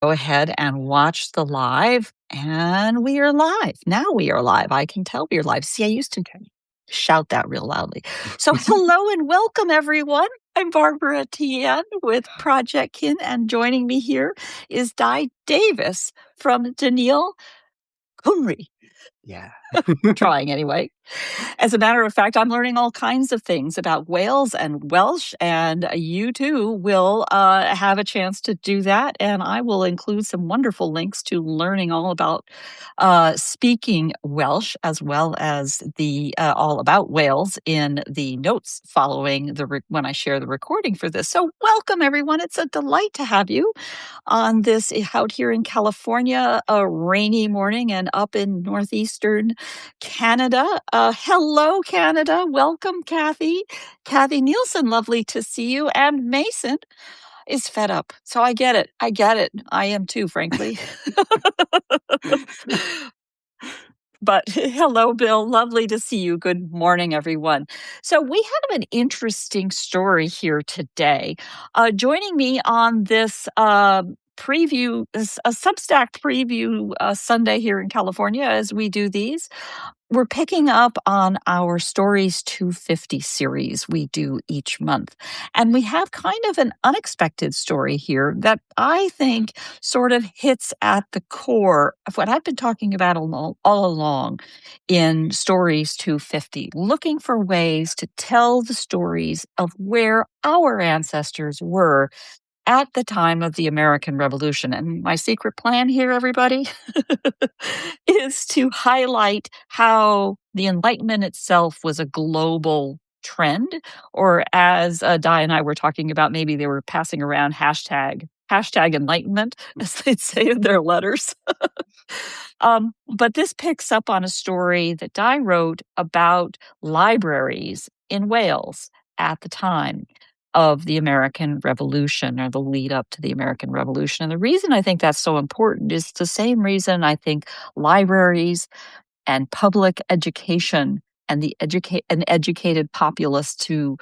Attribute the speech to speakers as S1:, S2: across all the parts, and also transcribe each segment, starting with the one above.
S1: Go ahead and watch the live, and we are live. Now we are live. I can tell we are live. See, I used to shout that real loudly. So hello and welcome, everyone. I'm Barbara Tien with Projectkin, and joining me here is Dai Davies from GenealCymru.
S2: Yeah.
S1: Trying anyway. As a matter of fact, I'm learning all kinds of things about Wales and Welsh, and you too will have a chance to do that. And I will include some wonderful links to learning all about speaking Welsh, as well as the all about Wales in the notes following when I share the recording for this. So welcome, everyone. It's a delight to have you on this out here in California, a rainy morning, and up in northeastern Canada. Hello, Canada. Welcome, Kathy. Kathy Nielsen, lovely to see you. And Mason is fed up. So I get it. I get it. I am too, frankly. But hello, Bill. Lovely to see you. Good morning, everyone. So we have an interesting story here today. Joining me on this preview, a Substack preview Sunday here in California, as we do these, we're picking up on our Stories 250 series we do each month. And we have kind of an unexpected story here that I think sort of hits at the core of what I've been talking about all along in Stories 250, looking for ways to tell the stories of where our ancestors were at the time of the American Revolution. And my secret plan here, everybody, is to highlight how the Enlightenment itself was a global trend, or as Di and I were talking about, maybe they were passing around hashtag Enlightenment, as they'd say in their letters. But this picks up on a story that Di wrote about libraries in Wales at the time of the American Revolution, or the lead up to the American Revolution. And the reason I think that's so important is the same reason I think libraries and public education and an educated populace to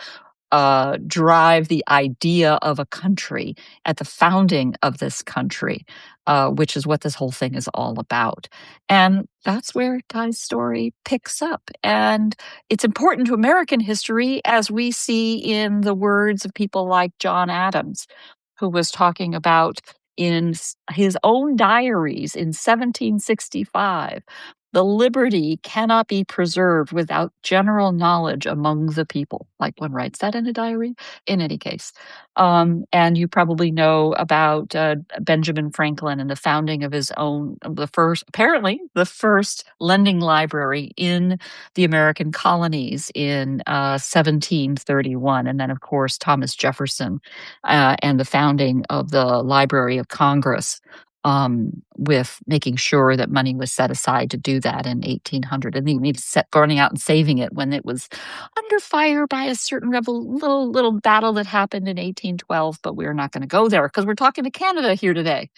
S1: drive the idea of a country at the founding of this country, which is what this whole thing is all about. And that's where Ty's story picks up. And it's important to American history, as we see in the words of people like John Adams, who was talking about in his own diaries in 1765. The liberty cannot be preserved without general knowledge among the people. Like, one writes that in a diary, in any case. And you probably know about Benjamin Franklin and the founding of his own, apparently the first lending library in the American colonies in 1731. And then, of course, Thomas Jefferson and the founding of the Library of Congress, with making sure that money was set aside to do that in 1800. And he needed burning out and saving it when it was under fire by a certain little battle that happened in 1812. But we're not going to go there because we're talking to Canada here today.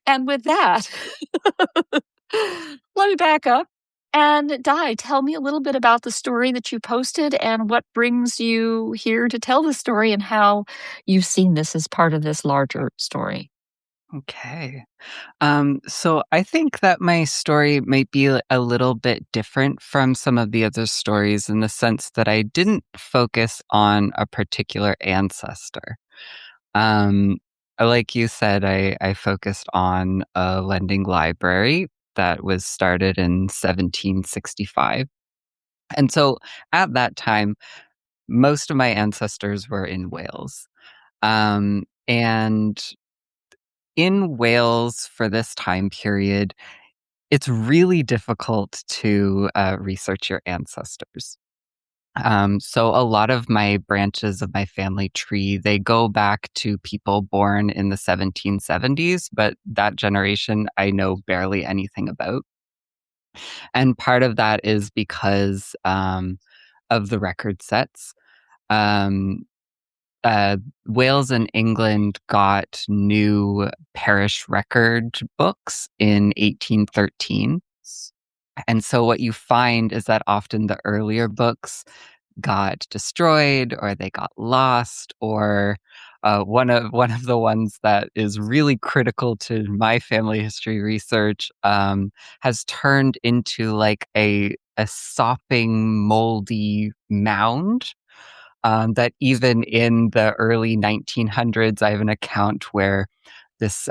S1: And with that, let me back up. And Di, tell me a little bit about the story that you posted and what brings you here to tell the story, and how you've seen this as part of this larger story.
S2: Okay. So I think that my story might be a little bit different from some of the other stories, in the sense that I didn't focus on a particular ancestor. Like you said, I focused on a lending library that was started in 1765. And so at that time, most of my ancestors were in Wales. And in Wales for this time period, it's really difficult to research your ancestors. So a lot of my branches of my family tree, they go back to people born in the 1770s, but that generation I know barely anything about. And part of that is because of the record sets. Um, Wales and England got new parish record books in 1813. And so what you find is that often the earlier books got destroyed, or they got lost, or one of the ones that is really critical to my family history research has turned into like a sopping, moldy mound. That even in the early 1900s, I have an account where this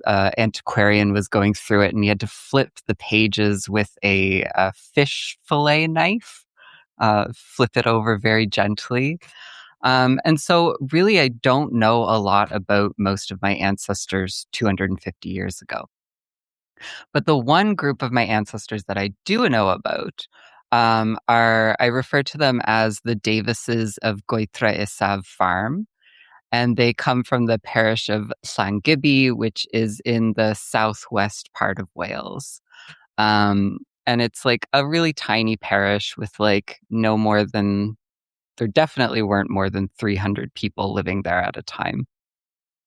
S2: antiquarian was going through it, and he had to flip the pages with a fish fillet knife, flip it over very gently. And so, really, I don't know a lot about most of my ancestors 250 years ago. But the one group of my ancestors that I do know about I refer to them as the Davises of Goitre farm. And they come from the parish of Llangibby, which is in the southwest part of Wales. And it's like a really tiny parish with like no more than, there definitely weren't more than 300 people living there at a time.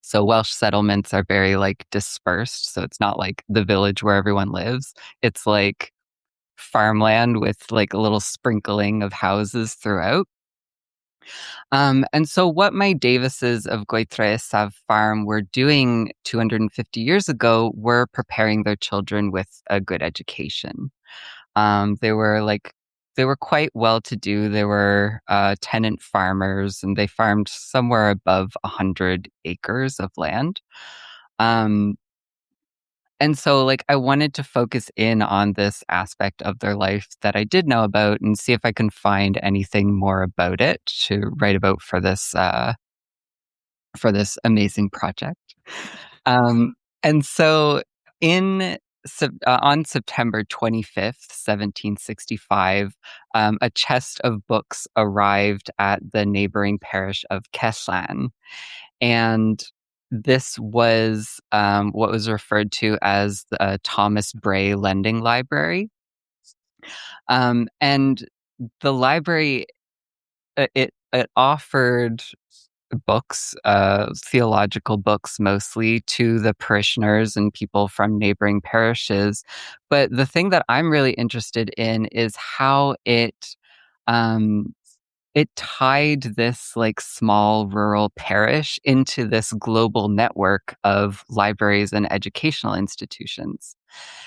S2: So Welsh settlements are very like dispersed. So it's not like the village where everyone lives. It's like farmland with like a little sprinkling of houses throughout. And so what my Davises of Goitre farm were doing 250 years ago were preparing their children with a good education. They were like, they were quite well to do. They were tenant farmers, and they farmed somewhere above 100 acres of land. Um, and so, like, I wanted to focus in on this aspect of their life that I did know about and see if I can find anything more about it to write about for this amazing project. And so, in on September 25th, 1765, a chest of books arrived at the neighboring parish of Ceslan. And this was what was referred to as the Thomas Bray Lending Library. And the library, it offered books, theological books mostly, to the parishioners and people from neighboring parishes. But the thing that I'm really interested in is how um, it tied this like small rural parish into this global network of libraries and educational institutions.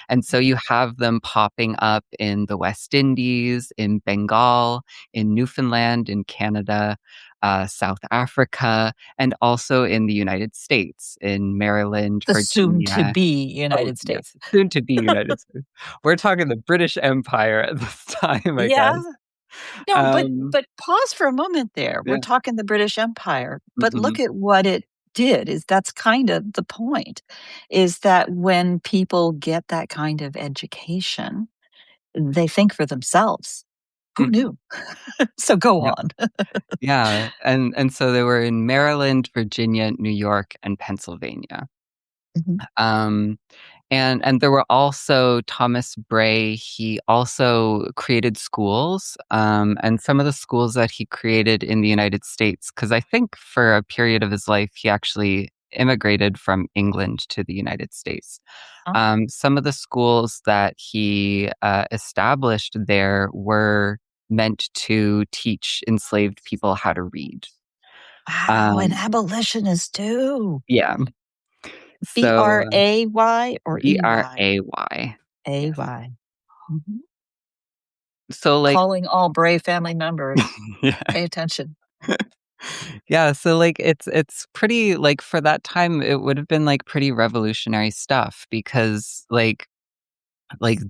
S2: And so you have them popping up in the West Indies, in Bengal, in Newfoundland, in Canada, South Africa, and also in the United States, in Maryland,
S1: The soon to
S2: Virginia.
S1: be
S2: Oh,
S1: United
S2: yes,
S1: States.
S2: soon to be United States. We're talking the British Empire at this time, I
S1: Yeah.
S2: guess.
S1: No, but
S2: Um,
S1: pause for a moment there. We're
S2: yeah.
S1: talking the British Empire, but
S2: Hmm.
S1: look at what it did. Is that's kind of the point, is that when people get that kind of education, they think for themselves. Who
S2: Hmm.
S1: knew? So go
S2: Yep.
S1: on.
S2: Yeah. And so they were in Maryland, Virginia, New York, and Pennsylvania.
S1: Mhm.
S2: Um, and there were also Thomas Bray. He also created schools, and some of the schools that he created in the United States, because I think for a period of his life, he actually immigrated from England to the United States.
S1: Oh,
S2: Some of the schools that he established there were meant to teach enslaved people how to read.
S1: wow, and
S2: Um,
S1: abolitionists too.
S2: yeah. So
S1: Bray or EY?
S2: Bray. Yes.
S1: AY. Mhm.
S2: So like
S1: Calling all Bray family members.
S2: yeah.
S1: Pay attention.
S2: Yeah, so like it's pretty like for that time it would have been like pretty revolutionary stuff because like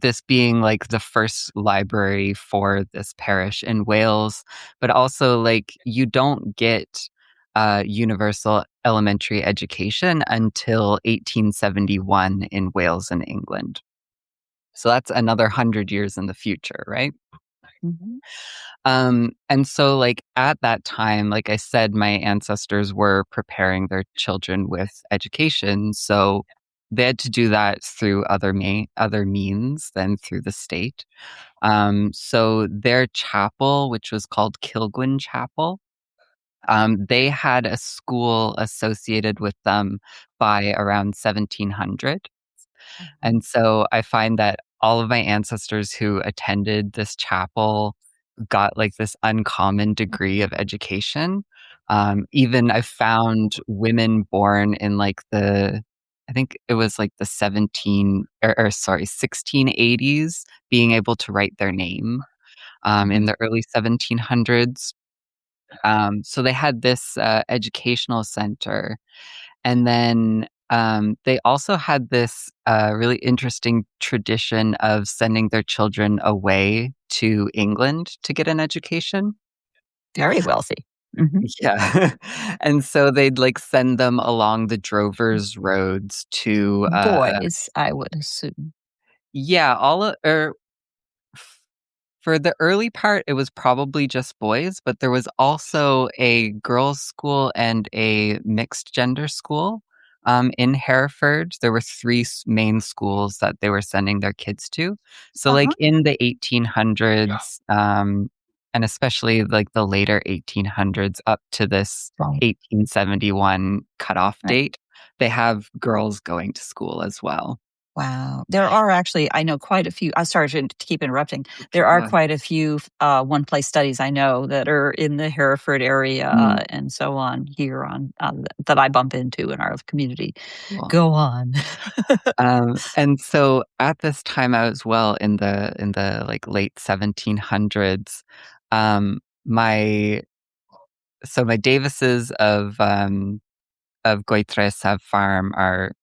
S2: this being like the first library for this parish in Wales, but also like you don't get universal elementary education until 1871 in Wales and England. So that's another 100 years in the future, right?
S1: Mhm.
S2: And so like at that time, like I said, my ancestors were preparing their children with education. So they had to do that through other means than through the state. So their chapel, which was called Kilgwyn Chapel, they had a school associated with them by around 1700.
S1: Mhm.
S2: And so I find that all of my ancestors who attended this chapel got like this uncommon degree of education. Even I found women born in like I think it was like the 1680s being able to write their name in
S1: Mhm.
S2: the early 1700s. So they had this educational center. And then they also had this really interesting tradition of sending their children away to England to get an education.
S1: Very wealthy. Mhm.
S2: Yeah. And so they'd like send them along the drovers' roads to
S1: Boys, I would assume.
S2: yeah, for the early part, it was probably just boys, but there was also a girls' school and a mixed gender school in Hereford. There were three main schools that they were sending their kids to. So,
S1: Uh-huh.
S2: like in the 1800s, and especially like the later 1800s up to this
S1: Right.
S2: 1871 cutoff
S1: Right.
S2: date, they have girls going to school as well.
S1: Wow. There are actually, I know quite a few. I'm sorry to keep interrupting.
S2: Okay,
S1: There
S2: go
S1: are
S2: ahead.
S1: quite a few one place studies I know that are in the Hereford area
S2: Mm,
S1: and so on here on that I bump into in our community.
S2: cool.
S1: Go on.
S2: And so at this time as well in the like late 1700s, my my Davises of Goitresa farm are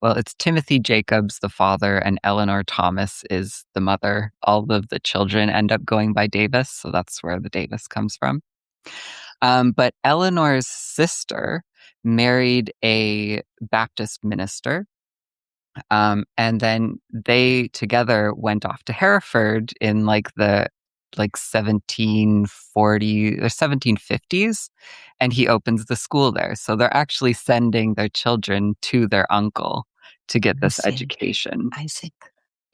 S2: well, it's Timothy Jacobs, the father, and Eleanor Thomas is the mother. All of the children end up going by Davis, so that's where the Davis comes from. But Eleanor's sister married a Baptist minister. And then they together went off to Hereford in like the 1740 or 1750s, and he opens the school there. So they're actually sending their children to their uncle to get
S1: I
S2: this
S1: see.
S2: education.
S1: I see.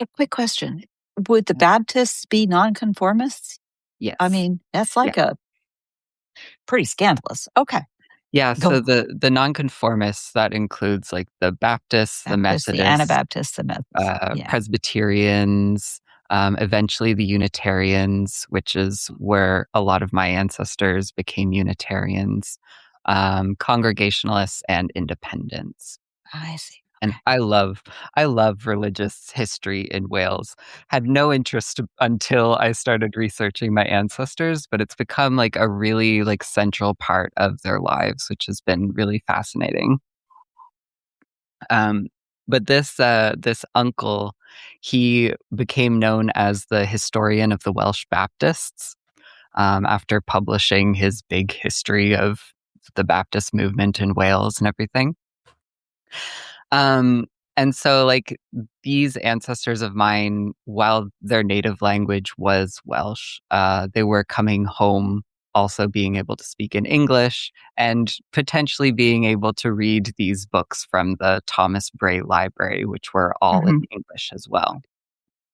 S1: A quick question. Would the
S2: Yeah.
S1: Baptists be nonconformists? I
S2: Yes.
S1: mean, that's
S2: Yeah.
S1: like a pretty scandalous. Okay.
S2: Yeah,
S1: Go
S2: so the nonconformists, that includes like the Baptists, the
S1: Baptists, the
S2: Methodists,
S1: Anabaptists, the Methodists. Yeah.
S2: Presbyterians, eventually the Unitarians, which is where a lot of my ancestors became Unitarians, Congregationalists, and Independents.
S1: I see.
S2: And
S1: Okay.
S2: I love religious history in Wales. Had no interest until I started researching my ancestors, but it's become like a really like central part of their lives, which has been really fascinating. Um, but this uncle, he became known as the historian of the Welsh Baptists after publishing his big history of the Baptist movement in Wales and everything. Um, and so, like, these ancestors of mine, while their native language was Welsh, they were coming home also being able to speak in English and potentially being able to read these books from the Thomas Bray Library, which were all in
S1: Hmm.
S2: English as well.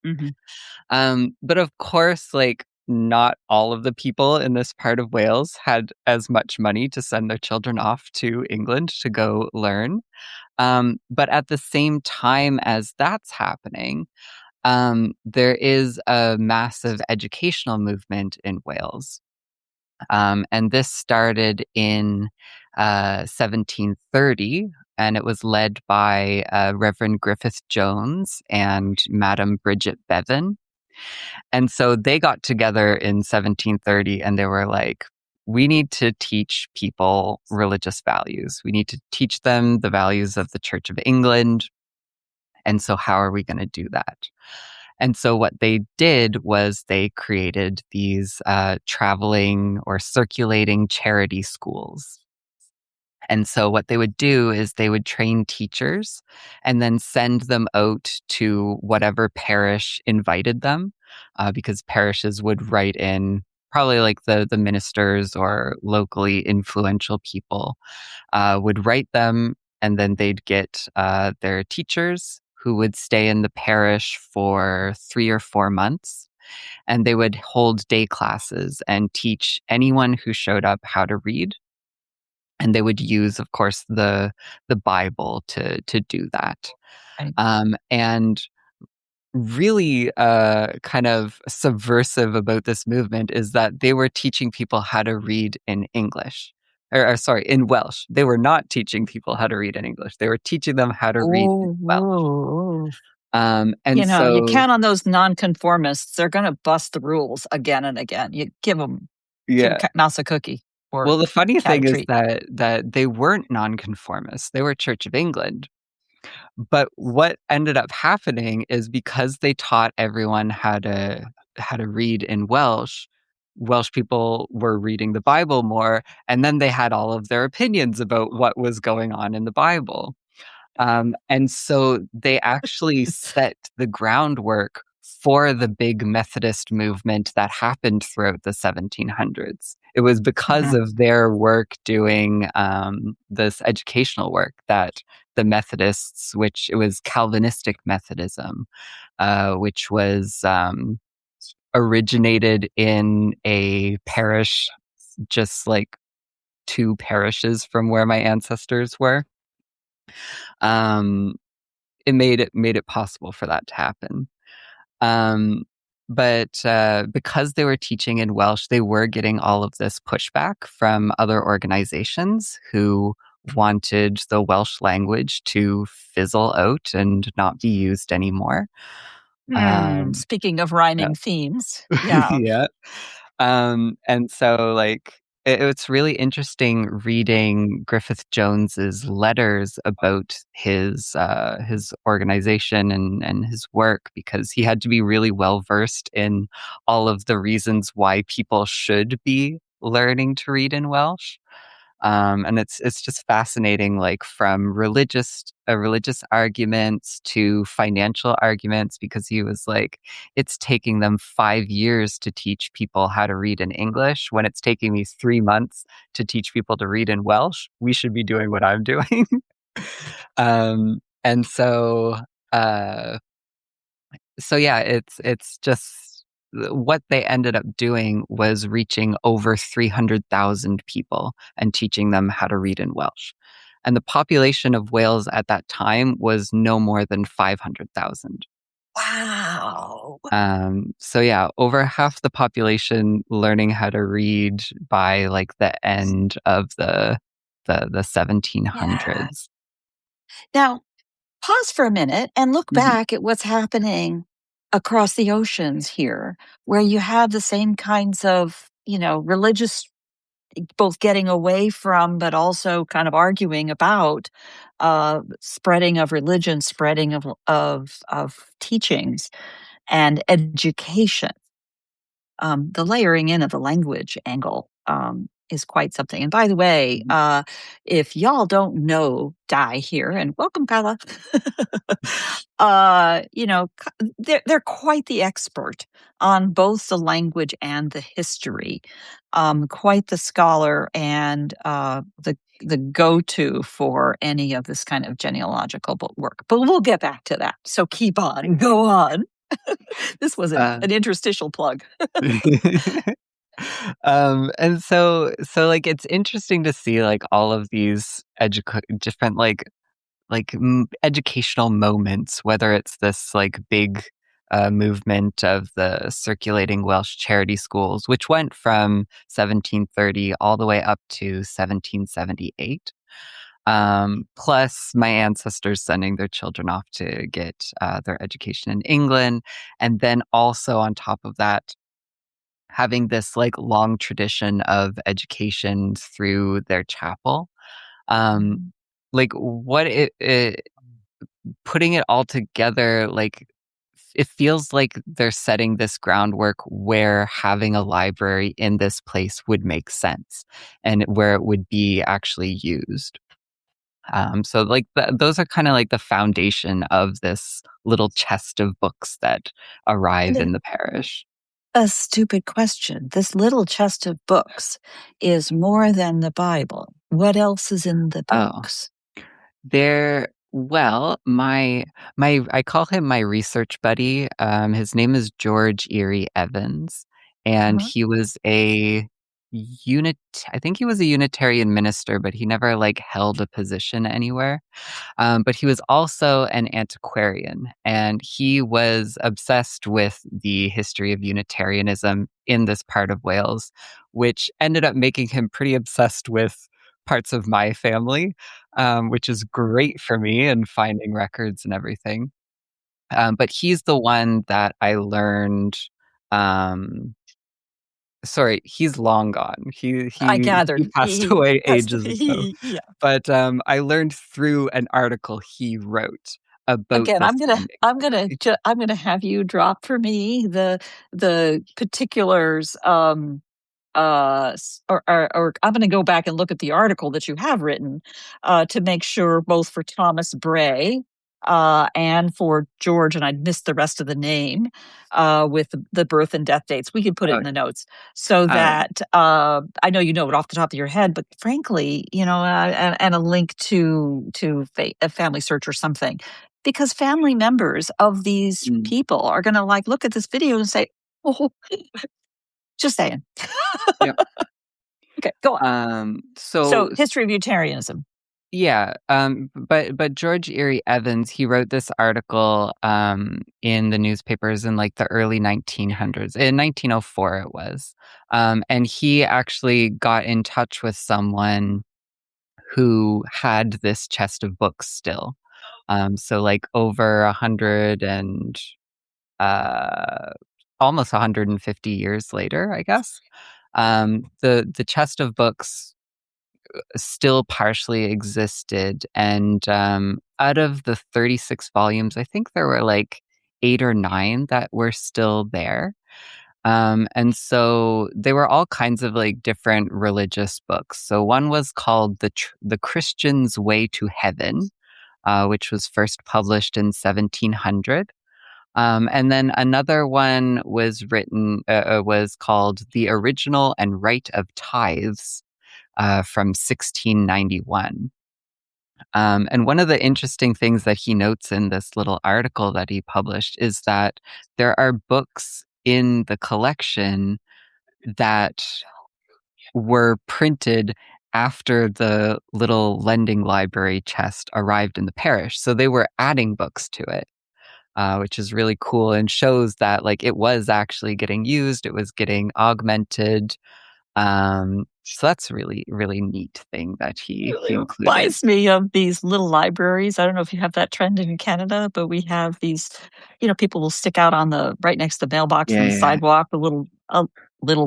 S1: Hmm.
S2: But of course, like, not all of the people in this part of Wales had as much money to send their children off to England to go learn. But at the same time as that's happening, there is a massive educational movement in Wales. And this started in 1730, and it was led by Reverend Griffith Jones and Madam Bridget Bevan. And so they got together in 1730 and they were like, we need to teach people religious values. We need to teach them the values of the Church of England. And so, how are we going to do that? And so, what they did was they created these traveling or circulating charity schools. And so, what they would do is they would train teachers and then send them out to whatever parish invited them, because parishes would write in probably like the ministers or locally influential people would write them, and then they'd get their teachers who would stay in the parish for 3 or 4 months. And they would hold day classes and teach anyone who showed up how to read, and they would use, of course, the Bible to do that.
S1: Right.
S2: And really kind of subversive about this movement is that they were teaching people how to read in English, or sorry, in Welsh. They were not teaching people how to read in English. They were teaching them how to read in
S1: Oh,
S2: Welsh.
S1: whoa.
S2: And
S1: You
S2: so,
S1: count on those nonconformists. They're going to bust the rules again and again. You give them
S2: yeah.
S1: mouse a cookie or
S2: Well, the funny
S1: cat a
S2: thing is
S1: treat.
S2: that they weren't nonconformists. They were Church of England. But what ended up happening is because they taught everyone how to read in Welsh, Welsh people were reading the Bible more, and then they had all of their opinions about what was going on in the Bible. And so they actually set the groundwork for the big Methodist movement that happened throughout the 1700s. It was because
S1: Mhm.
S2: of their work doing this educational work that the Methodists, which it was Calvinistic Methodism, which was originated in a parish just like two parishes from where my ancestors were. Um, it made it possible for that to happen. Um, but because they were teaching in Welsh, they were getting all of this pushback from other organizations who wanted the Welsh language to fizzle out and not be used anymore. Um,
S1: Speaking of
S2: yeah.
S1: rhyming themes, yeah.
S2: Yeah. And so like it's really interesting reading Griffith Jones's letters about his organization and his work because he had to be really well versed in all of the reasons why people should be learning to read in Welsh. And it's just fascinating, like from religious arguments to financial arguments, because he was like, it's taking them 5 years to teach people how to read in English when it's taking me 3 months to teach people to read in Welsh. We should be doing what I'm doing. And so uh, so yeah, it's just what they ended up doing was reaching over 300,000 people and teaching them how to read in Welsh. And the population of Wales at that time was no more than 500,000.
S1: Wow.
S2: So yeah, over half the population learning how to read by like the end of the
S1: Yeah.
S2: 1700s.
S1: Now, pause for a minute and look
S2: Mhm.
S1: back at what's happening across the oceans here, where you have the same kinds of, religious, both getting away from, but also kind of arguing about spreading of religion, spreading of teachings and education. The layering in of the language angle is quite something. And by the way, if y'all don't know Dai here, and welcome, Kyla, they're quite the expert on both the language and the history. Quite the scholar and the go-to for any of this kind of genealogical work. But we'll get back to that. So keep on, go on. This was
S2: Uh,
S1: an interstitial plug.
S2: and so like it's interesting to see like all of these different educational moments, whether it's this like big movement of the circulating Welsh charity schools, which went from 1730 all the way up to 1778. Plus my ancestors sending their children off to get their education in England, and then also on top of that having this like long tradition of education through their chapel. Um,
S1: Mhm.
S2: like what it putting it all together, like it feels like they're setting this groundwork where having a library in this place would make sense and where it would be actually used. So like those are kind of like the foundation of this little chest of books that
S1: And
S2: arrive in the parish.
S1: a stupid question. This little chest of books is more than the Bible. What else is in the
S2: Oh,
S1: books?
S2: my I call him my research buddy. His name is George Erie Evans, and
S1: Uh-huh.
S2: he was a unit. I think he was a Unitarian minister, but he never like held a position anywhere. But he was also an antiquarian, and he was obsessed with the history of Unitarianism in this part of Wales, which ended up making him pretty obsessed with parts of my family, which is great for me in finding records and everything. But he's the one that I learned. Um, Sorry, he's long gone. He
S1: I
S2: he he
S1: gathered
S2: passed away
S1: has
S2: ages ago.
S1: yeah.
S2: But I learned through an article he wrote about
S1: Again,
S2: this finding.
S1: I'm gonna have you drop for me the particulars, or I'm going to go back and look at the article that you have written to make sure, both for Thomas Bray and for George, and I missed the rest of the name with the birth and death dates. We can put it
S2: Oh,
S1: in the notes so
S2: um,
S1: that I know you know it off the top of your head, but frankly, and a link to a family search or something, because family members of these
S2: mm,
S1: people are going to like look at this video and say, "Oh, just saying."
S2: yeah.
S1: Okay, go on. So,
S2: So
S1: history of Unitarianism.
S2: yeah, but George Erie Evans, he wrote this article in the newspapers in like the early 1900s. In 1904 it was. And he actually got in touch with someone who had this chest of books still. So like over 100 and uh almost 150 years later, I guess. The chest of books still partially existed. And out of the 36 volumes, I think there were like 8 or 9 that were still there. And so they were all kinds of like different religious books. So one was called The Christian's Way to Heaven, which was first published in 1700. And then another one was called The Original and Right of Tithes, from 1691. And one of the interesting things that he notes in this little article that he published is that there are books in the collection that were printed after the little lending library chest arrived in the parish. So they were adding books to it, which is really cool and shows that like it was actually getting used, it was getting augmented. So that's a really, really neat thing that he
S1: Really
S2: included.
S1: reminds me of these little libraries. I don't know if you have that trend in Canada, but we have these, people will stick out on the right next to the mailbox
S2: Yeah,
S1: on the
S2: yeah,
S1: sidewalk, a little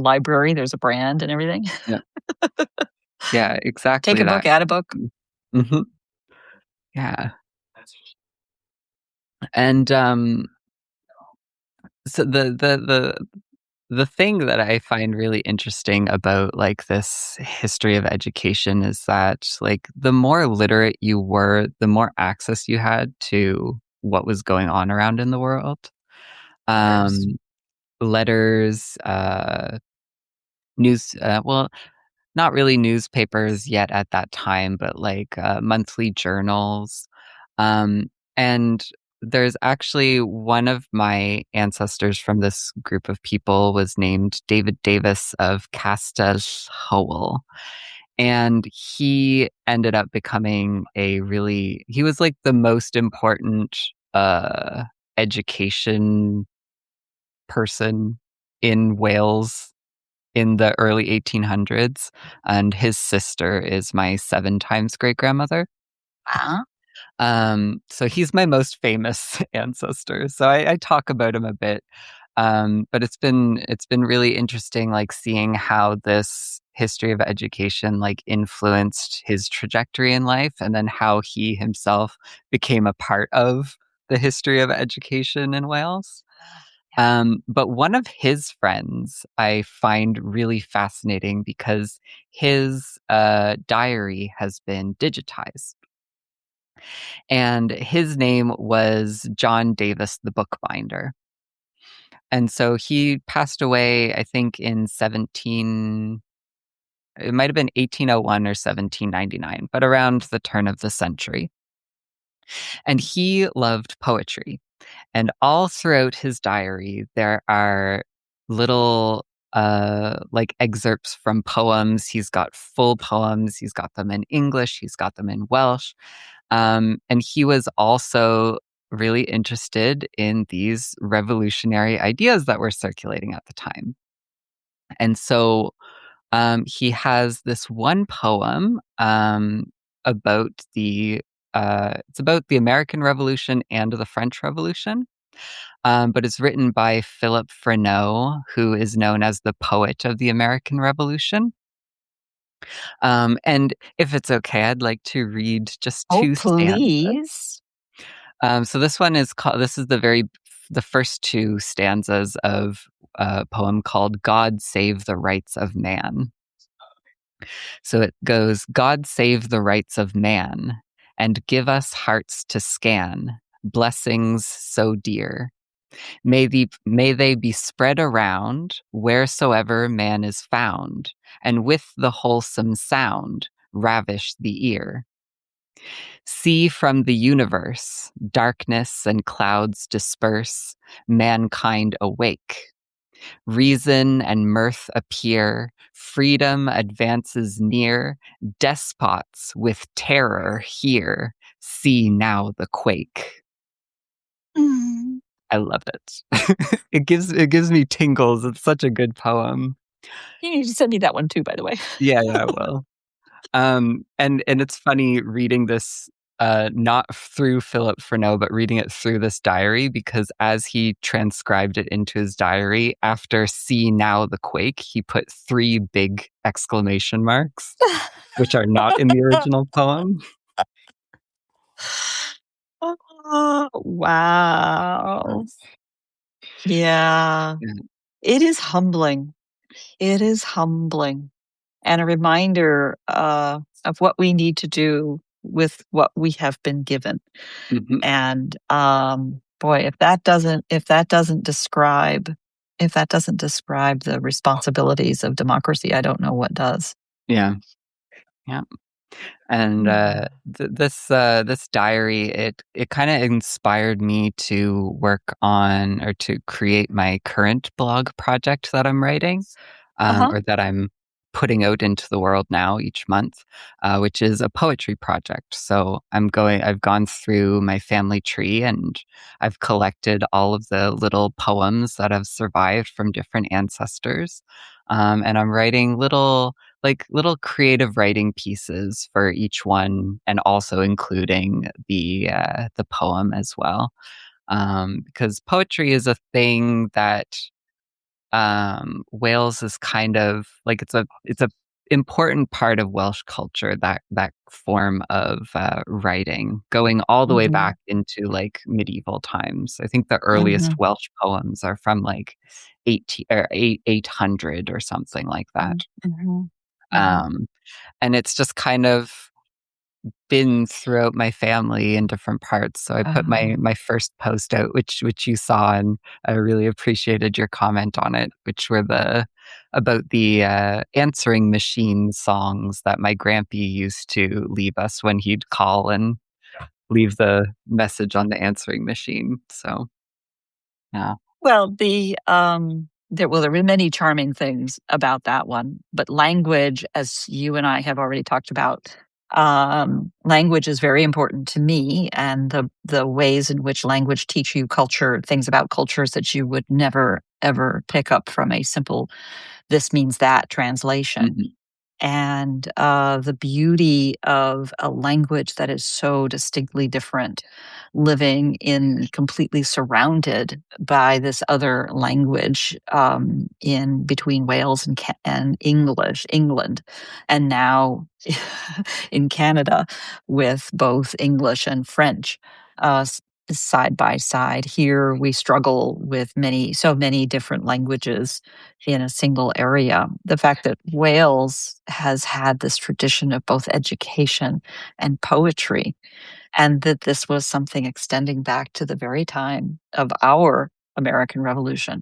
S1: library. There's a brand and everything.
S2: yeah, yeah,
S1: Take
S2: exactly
S1: a book,
S2: that.
S1: add a book.
S2: Hmm. Yeah, and so the thing that I find really interesting about like this history of education is that like the more literate you were, the more access you had to what was going on around in the world.
S1: Letters.
S2: Um, Letters, news, well, not really newspapers yet at that time, but like monthly journals. Um, and there's actually one of my ancestors from this group of people was named David Davis of Howell. And he ended up becoming he was like the most important education person in Wales in the early 1800s, and his sister is my 7 times great grandmother.
S1: Uh-huh.
S2: So he's my most famous ancestor. So I talk about him a bit. But it's been really interesting, like seeing how this history of education like influenced his trajectory in life, and then how he himself became a part of the history of education in Wales. But one of his friends I find really fascinating because his diary has been digitized. And his name was John Davis, the bookbinder. And so he passed away, I think, in it might have been 1801 or 1799, but around the turn of the century. And he loved poetry. And all throughout his diary, there are little like excerpts from poems. He's got full poems. He's got them in English. He's got them in Welsh. And he was also really interested in these revolutionary ideas that were circulating at the time. And so He has this one poem about it's about the American Revolution and the French Revolution. But it's written by Philip Freneau, who is known as the poet of the American Revolution. And if it's okay, I'd like to read just
S1: Oh,
S2: two stanzas.
S1: please.
S2: So this one is called, this is the first two stanzas of a poem called God Save the Rights of Man. So it goes, God save the rights of man, and give us hearts to scan, blessings so dear. May they be spread around wheresoever man is found, and with the wholesome sound ravish the ear. See from the universe, darkness and clouds disperse, mankind awake. Reason and mirth appear, freedom advances near, despots with terror hear, see now the quake.
S1: Mm.
S2: I love it. It gives me tingles. It's such a good poem.
S1: You need to send me that one too, by the way.
S2: Yeah, I will. And it's funny reading this not through Philip Freneau, but reading it through this diary, because as he transcribed it into his diary, after "see now the quake," he put 3 big exclamation marks, which are not in the original poem.
S1: Oh, wow. Yeah.
S2: Yeah.
S1: It is humbling. It is humbling. And a reminder of what we need to do with what we have been given.
S2: Mhm.
S1: And boy, if that doesn't describe the responsibilities of democracy, I don't know what does.
S2: Yeah. Yeah. And
S1: Mm.
S2: this diary, it kind of inspired me to work on or to create my current blog project that I'm writing,
S1: Uh-huh.
S2: or that I'm putting out into the world now each month, which is a poetry project. So I've gone through my family tree, and I've collected all of the little poems that have survived from different ancestors, and I'm writing little creative writing pieces for each one, and also including the poem as well. Because poetry is a thing that Wales is kind of like, it's a important part of Welsh culture, that form of writing, going all the way
S1: Mm-hmm.
S2: back into like medieval times. I think the
S1: Mm-hmm.
S2: earliest Welsh poems are from like 800 or something like that.
S1: Mm-hmm. Mm-hmm.
S2: Um, and it's just kind of been throughout my family in different parts. So I put my
S1: Uh,
S2: my first post out, which you saw, and I really appreciated your comment on it, which were the about the answering machine songs that my grampy used to leave us when he'd call and leave the message on the answering machine. So yeah.
S1: well, there were many charming things about that one, but language, as you and I have already talked about, language is very important to me, and the ways in which language teach you culture, things about cultures that you would never ever pick up from a simple "this means that" translation.
S2: Mhm.
S1: And the beauty of a language that is so distinctly different, living in completely surrounded by this other language, in between Wales and England, and now in Canada with both English and French. Side by side. Here we struggle with so many different languages in a single area. The fact that Wales has had this tradition of both education and poetry, and that this was something extending back to the very time of our American Revolution,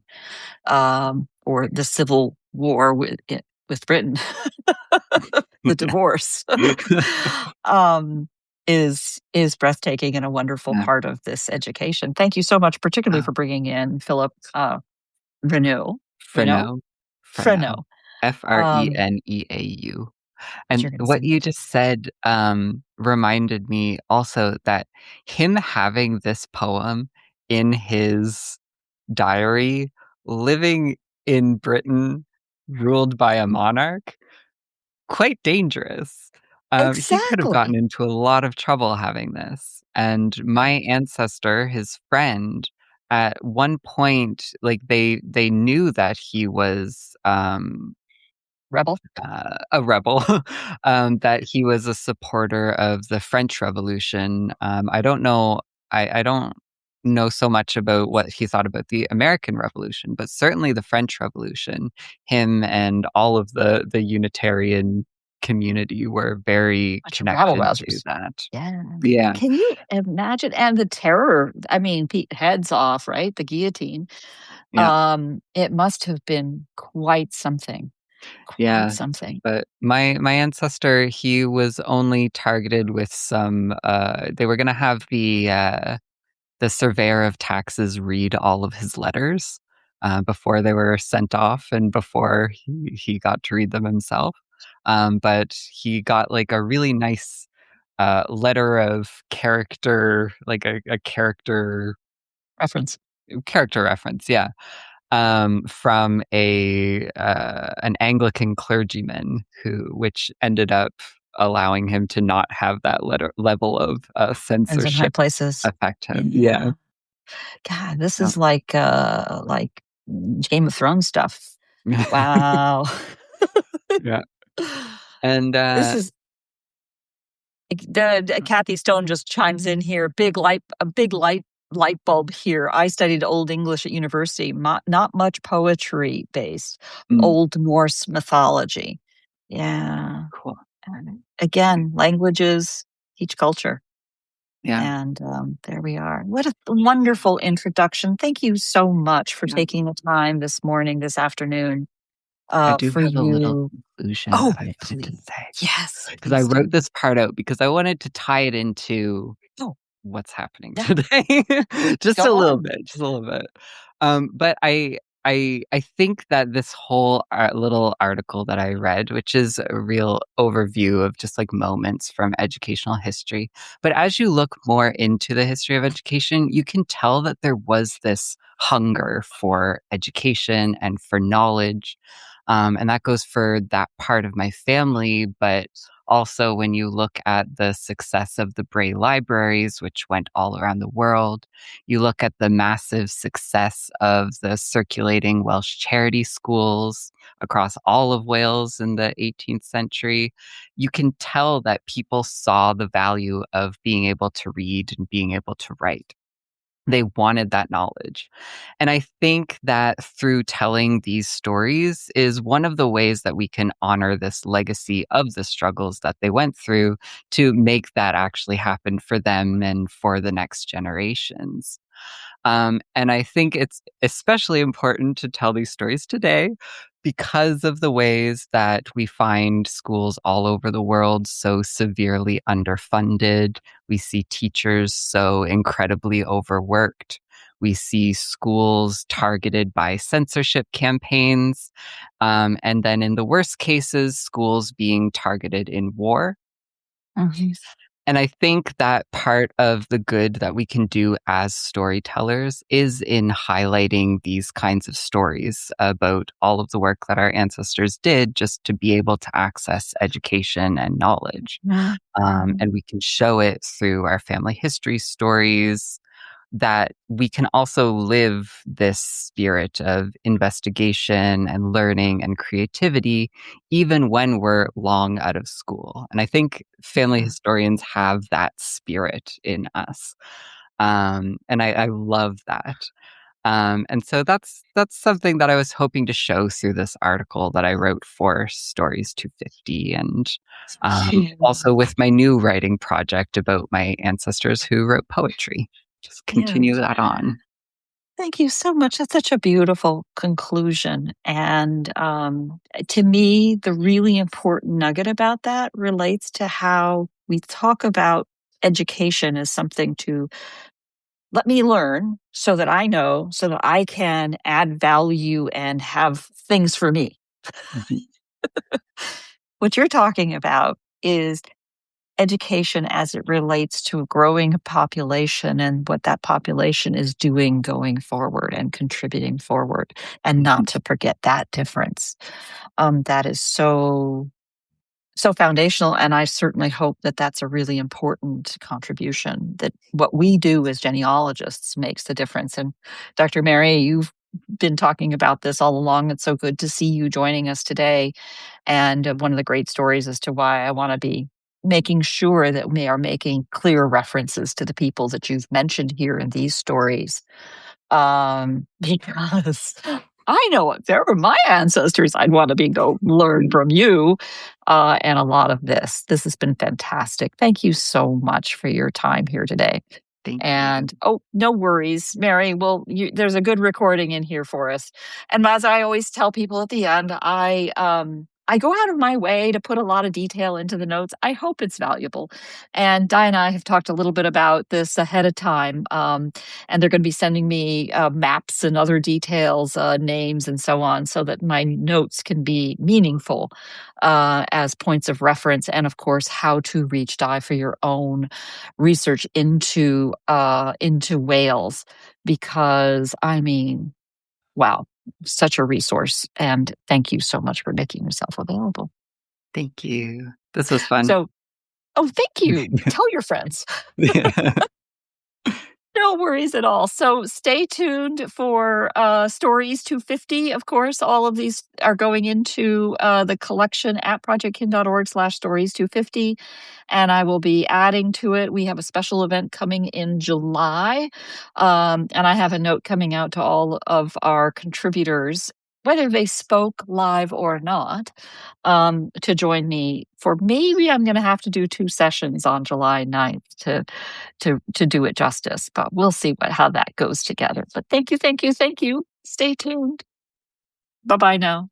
S1: or the Civil War with Britain, the divorce, um, is breathtaking and a wonderful
S2: Yeah.
S1: part of this education. Thank you so much, particularly
S2: Oh,
S1: for bringing in Philip Renault. Renault?
S2: Freneau. Freneau.
S1: Freneau.
S2: Freneau.
S1: But
S2: And
S1: you're gonna
S2: what
S1: send
S2: you
S1: it to
S2: just said reminded me also that him having this poem in his diary, living in Britain, ruled by a monarch, quite dangerous. He could have gotten
S1: Exactly.
S2: into a lot of trouble having this. And my ancestor, his friend, at one point, like they knew that he was
S1: Rebel.
S2: a rebel, that he was a supporter of the French Revolution. I don't know so much about what he thought about the American Revolution, but certainly the French Revolution, him and all of the Unitarian community were very
S1: Bunch of rabble
S2: connected to
S1: rousers.
S2: that.
S1: Yeah.
S2: Yeah,
S1: Can you imagine? And the terror, I mean, heads off, right? The guillotine.
S2: yeah,
S1: It must have been quite something. Quite
S2: yeah.
S1: something.
S2: But my ancestor, he was only targeted with some. They were gonna have the surveyor of taxes read all of his letters before they were sent off and before he got to read them himself. But he got like a really nice letter of character, like a
S1: Reference.
S2: character reference, yeah, from a an Anglican clergyman which ended up allowing him to not have that level of
S1: Friends in high
S2: censorship
S1: places.
S2: affect him. Yeah.
S1: Yeah. God, this
S2: Yeah.
S1: is like Game of Thrones stuff. Wow.
S2: Yeah. And
S1: This is Kathy Stone just chimes in here. A big light bulb here. I studied Old English at university, not much poetry based,
S2: mm,
S1: Old Norse mythology. Yeah.
S2: cool.
S1: And again, languages, each culture.
S2: Yeah.
S1: And there we are. What a wonderful introduction. Thank you so much for
S2: Yeah.
S1: taking the time this morning, this afternoon,
S2: I do
S1: for
S2: have a little
S1: you.
S2: conclusion
S1: Oh,
S2: that I wanted to
S1: please.
S2: say
S1: Yes,
S2: because I
S1: please
S2: wrote
S1: do.
S2: this part out because I wanted to tie it into
S1: Oh,
S2: what's happening
S1: yeah.
S2: today. Just
S1: Go
S2: a little
S1: on.
S2: bit, just a little bit. But I think that this whole little article that I read, which is a real overview of just like moments from educational history, but as you look more into the history of education, you can tell that there was this hunger for education and for knowledge. And that goes for that part of my family, but also, when you look at the success of the Bray libraries, which went all around the world, you look at the massive success of the circulating Welsh charity schools across all of Wales in the 18th century, you can tell that people saw the value of being able to read and being able to write. They wanted that knowledge. And I think that through telling these stories is one of the ways that we can honor this legacy of the struggles that they went through to make that actually happen for them and for the next generations. And I think it's especially important to tell these stories today because of the ways that we find schools all over the world so severely underfunded. We see teachers so incredibly overworked. We see schools targeted by censorship campaigns. And then, in the worst cases, schools being targeted in war.
S1: Mhm.
S2: And I think that part of the good that we can do as storytellers is in highlighting these kinds of stories about all of the work that our ancestors did just to be able to access education and knowledge.
S1: Mhm.
S2: And we can show it through our family history stories, that we can also live this spirit of investigation and learning and creativity even when we're long out of school. And I think family historians have that spirit in us. And I love that. And so that's something that I was hoping to show through this article that I wrote for Stories 250, and also with my new writing project about my ancestors who wrote poetry. Just
S1: Yeah.
S2: continue that on.
S1: Thank you so much. That's such a beautiful conclusion. And to me, the really important nugget about that relates to how we talk about education as something to let me learn so that I know, so that I can add value and have things for me.
S2: Mhm.
S1: What you're talking about is education as it relates to a growing population and what that population is doing going forward and contributing forward, and not to forget that difference. That is so foundational, and I certainly hope that that's a really important contribution, that what we do as genealogists makes the difference. And Dr. Mary, you've been talking about this all along. It's so good to see you joining us today. And one of the great stories as to why I want to be making sure that we are making clear references to the people that you've mentioned here in these stories. Because I know if there were my ancestors, I'd want to go learn from you. And a lot of this. This has been fantastic. Thank you so much for your time here today.
S2: Thank you.
S1: And oh, no worries, Mary. Well, there's a good recording in here for us. And as I always tell people at the end, I go out of my way to put a lot of detail into the notes. I hope it's valuable. And Di and I have talked a little bit about this ahead of time. And they're going to be sending me maps and other details, names and so on, so that my notes can be meaningful as points of reference. And of course, how to reach Di for your own research into whales, because I mean, wow, such a resource. And thank you so much for making yourself available.
S2: Thank you. This was fun.
S1: So, oh, thank you. Tell your friends.
S2: Yeah.
S1: No worries at all. So stay tuned for Stories250. Of course, all of these are going into the collection at projectkin.org/stories250. And I will be adding to it. We have a special event coming in July. And I have a note coming out to all of our contributors, whether they spoke live or not, to join me for, maybe I'm going to have to do 2 sessions on July 9th to do it justice, but we'll see how that goes together. But thank you. Stay tuned. Bye-bye now.